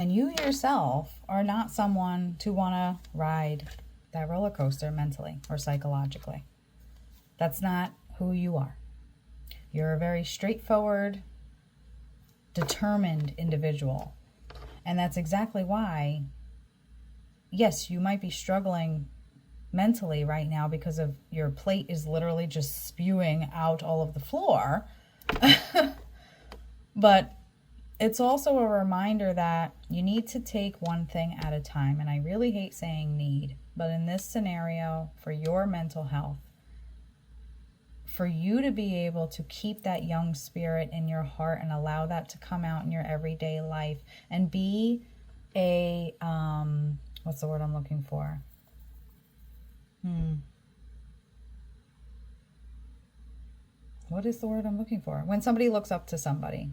And you yourself are not someone to want to ride that roller coaster mentally or psychologically. That's not who you are. You're a very straightforward, determined individual. And that's exactly why, yes, you might be struggling mentally right now because of your plate is literally just spewing out all of the floor. But it's also a reminder that you need to take one thing at a time. And I really hate saying need, but in this scenario, for your mental health, for you to be able to keep that young spirit in your heart and allow that to come out in your everyday life and be a, what's the word I'm looking for? What is the word I'm looking for? When somebody looks up to somebody,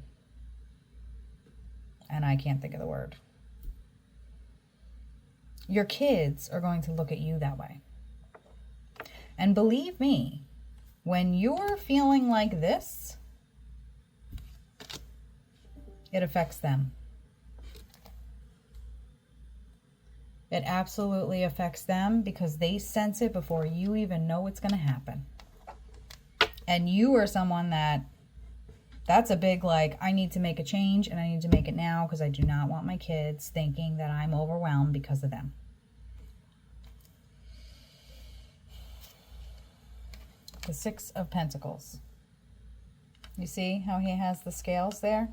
and I can't think of the word. Your kids are going to look at you that way. And believe me, when you're feeling like this, it affects them. It absolutely affects them because they sense it before you even know it's going to happen. And you are someone that's a big, like, I need to make a change and I need to make it now because I do not want my kids thinking that I'm overwhelmed because of them. The Six of Pentacles. You see how he has the scales there?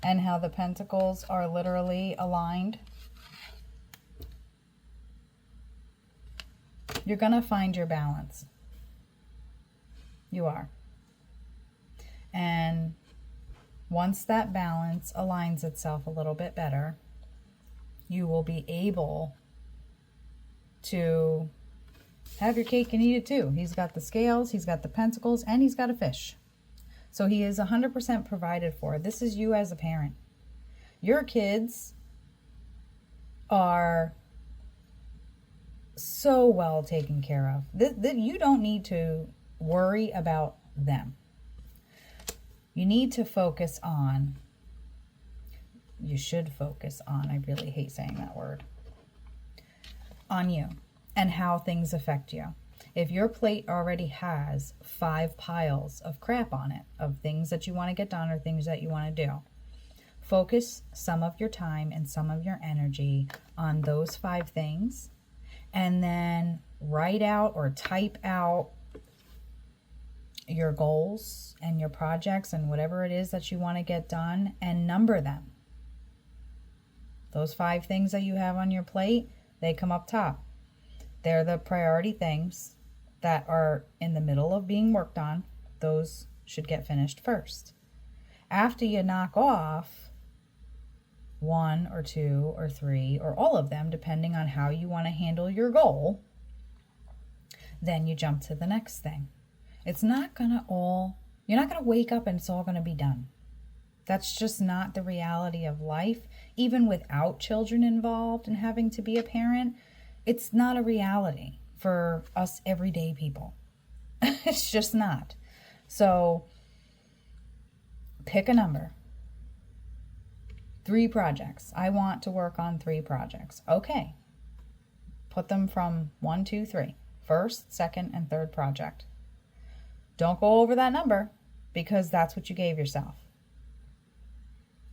And how the pentacles are literally aligned. You're going to find your balance. You are. And once that balance aligns itself a little bit better, you will be able to have your cake and eat it too. He's got the scales, he's got the pentacles, and he's got a fish. So he is 100% provided for. This is you as a parent. Your kids are so well taken care of. You don't need to worry about them. You need to focus on, you should focus on, I really hate saying that word, on you and how things affect you. If your plate already has 5 piles of crap on it, of things that you want to get done or things that you want to do, focus some of your time and some of your energy on those 5 things, and then write out or type out your goals and your projects and whatever it is that you want to get done, and number them. Those 5 things that you have on your plate, they come up top. They're the priority things that are in the middle of being worked on. Those should get finished first. After you knock off 1 or 2 or 3 or all of them, depending on how you want to handle your goal, then you jump to the next thing. It's not going to you're not going to wake up and it's all going to be done. That's just not the reality of life. Even without children involved and having to be a parent, it's not a reality for us everyday people. It's just not. So pick a number. 3 projects. I want to work on 3 projects. Okay. Put them from 1, 2, 3. First, second, and third project. Don't go over that number because that's what you gave yourself.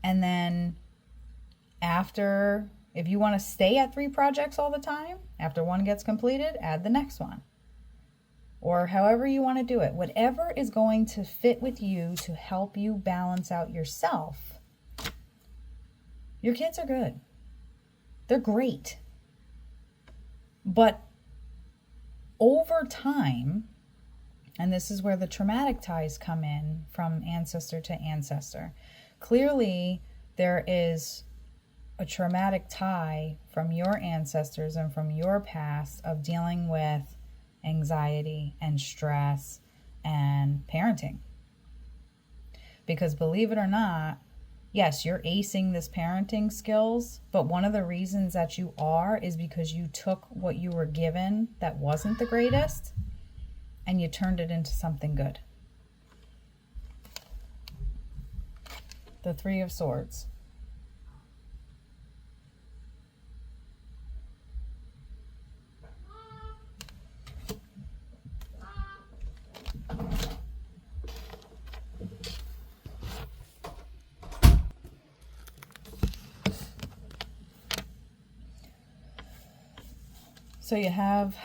And then after, if you want to stay at 3 projects all the time, after 1 gets completed, add the next one. Or however you want to do it. Whatever is going to fit with you to help you balance out yourself. Your kids are good. They're great. But over time, and this is where the traumatic ties come in from ancestor to ancestor. Clearly, there is a traumatic tie from your ancestors and from your past of dealing with anxiety and stress and parenting. Because believe it or not, yes, you're acing this parenting skills, but one of the reasons that you are is because you took what you were given that wasn't the greatest and you turned it into something good. the Three of Swords. So you have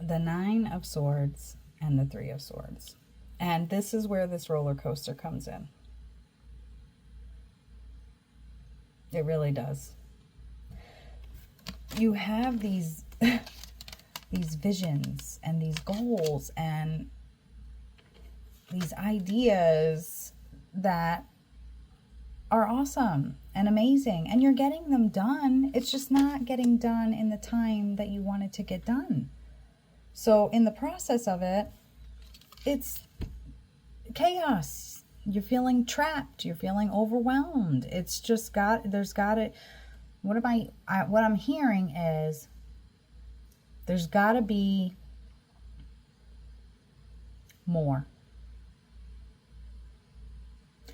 the Nine of Swords and the Three of Swords. And this is where this roller coaster comes in. It really does. You have these these visions and these goals and these ideas that are awesome and amazing, and you're getting them done. It's just not getting done in the time that you want it to get done. So in the process of it, it's chaos. You're feeling trapped. You're feeling overwhelmed. It's just what I'm hearing is there's got to be more.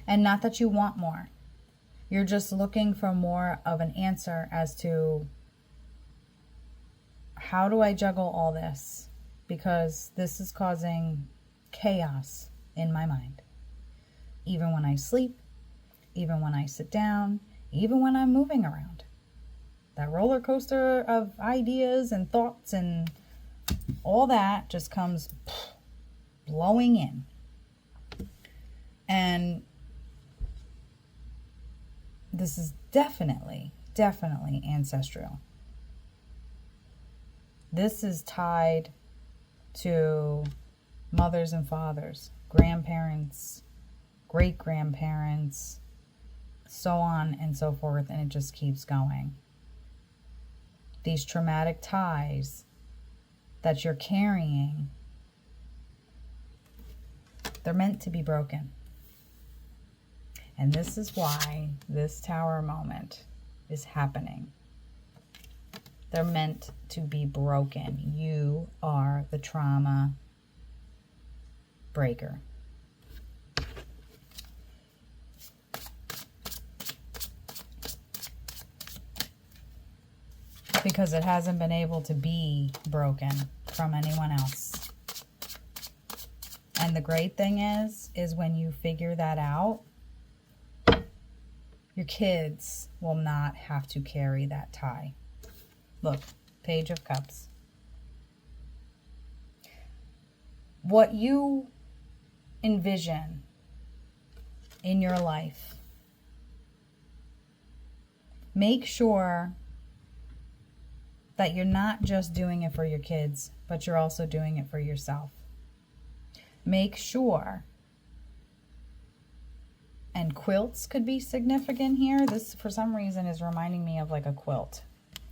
And not that you want more. You're just looking for more of an answer as to how do I juggle all this? Because this is causing chaos in my mind. Even when I sleep, even when I sit down, even when I'm moving around. That roller coaster of ideas and thoughts and all that just comes blowing in. And this is definitely ancestral. This is tied to mothers and fathers, grandparents, great-grandparents, so on and so forth, and it just keeps going. These traumatic ties that you're carrying, they're meant to be broken. And this is why this Tower moment is happening. They're meant to be broken. You are the trauma breaker. Because it hasn't been able to be broken from anyone else. And the great thing is when you figure that out, your kids will not have to carry that tie. Look, Page of Cups. What you envision in your life, make sure that you're not just doing it for your kids, but you're also doing it for yourself. Make sure, and quilts could be significant here. This, for some reason, is reminding me of like a quilt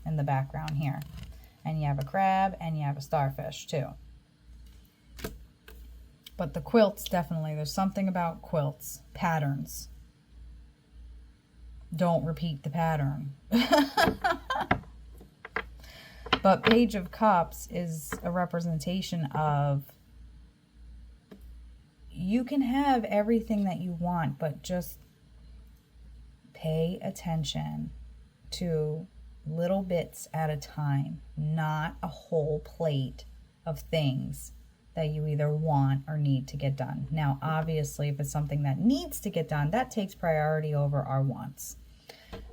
in the background here. And you have a crab and you have a starfish too. But the quilts, definitely, there's something about quilts, patterns. Don't repeat the pattern. But Page of Cups is a representation of you can have everything that you want, but just pay attention to little bits at a time, not a whole plate of things that you either want or need to get done. Now, obviously, if it's something that needs to get done, that takes priority over our wants.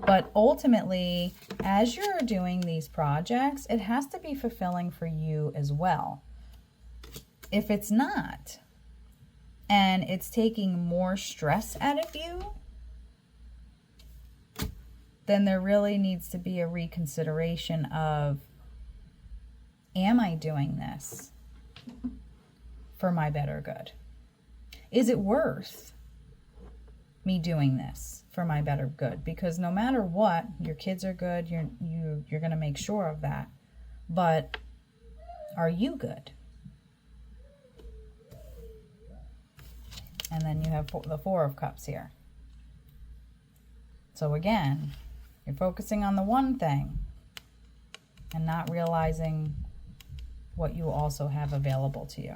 But ultimately, as you're doing these projects, it has to be fulfilling for you as well. If it's not, and it's taking more stress out of you, then there really needs to be a reconsideration of, am I doing this for my better good? Is it worth me doing this for my better good? Because no matter what, your kids are good, you're going to make sure of that. But are you good? And then you have the Four of Cups here. So again, you're focusing on the one thing and not realizing what you also have available to you.